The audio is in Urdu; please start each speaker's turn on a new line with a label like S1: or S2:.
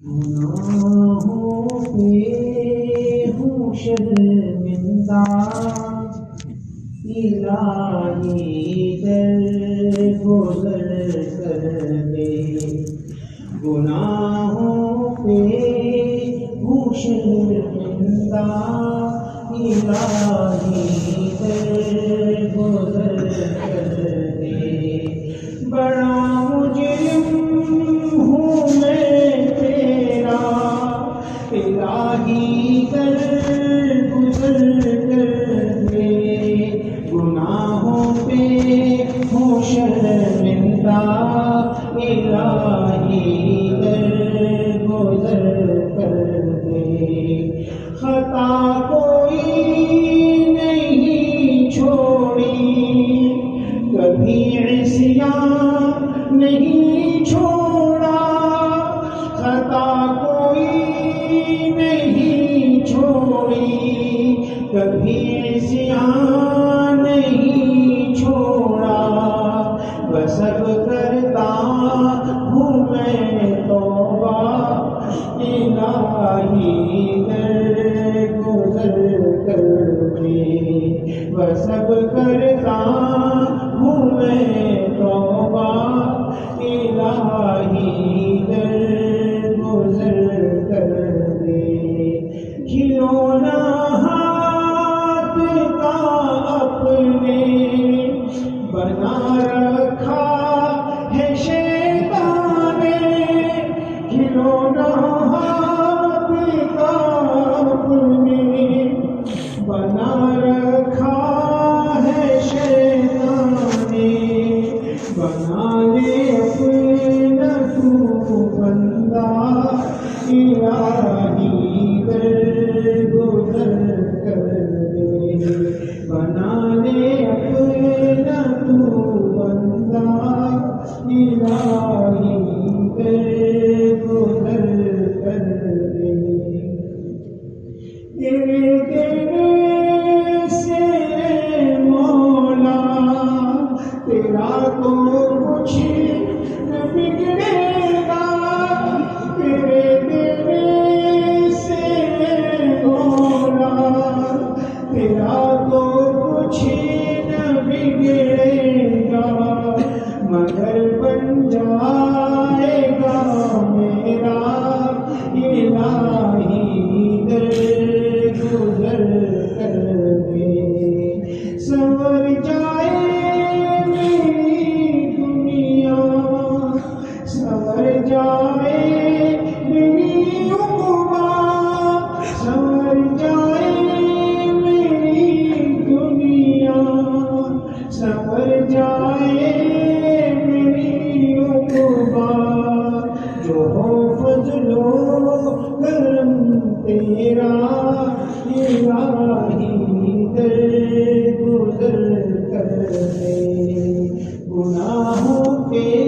S1: گناہوں پہ ہوں شرمندہ، الہی درگزر کر دے۔ گناہوں پہ ہوں شرمندہ، الہی درگزر کر دے۔ بڑا مجرم ہوں میں تیرا، الہی درگزر کر دے۔ گناہوں پہ ہوں شرمندہ، الہی درگزر کر دے۔ خطا کوئی نہیں چھوڑی، کبھی عصیان نہیں چھوڑا۔ خطا کوئی نہیں چھوڑی، کبھی عصیان نہیں چھوڑا۔ بس اب کرتا ہوں میں توبہ، الہی درگزر کر دے۔ بس اب کرتا ہوں میں توبہ، الہی درگزر کر دے۔ کھلونا ہاتھ کا اپنے بنا رکھا ہے شیطان نے، کھلونا ہاتھ کا اپنے بنا رکھا ہے شیطان نے۔ بنا لے اپنا تو بندہ، الہی درگزر کر دے۔ بنا لے اپنا تو بندہ، الہی درگزر کر دے۔ تیرے دینے سے مولا تیرا تو کچھ نہ بگڑے گا، تیرے دینے سے مولا تیرا تو کچھ نہ بگڑے گا، مگر بن جائے گا میرا الہی درگزر کر دے۔ سنور جائے میری دنیا، سنور جائے میری عقبہ، سنور جائے میری دنیا، سنور جائے میری عقبہ۔ جو ہو فضل و کرم تیرا، الہی درگزر کر دے۔ گناہوں پہ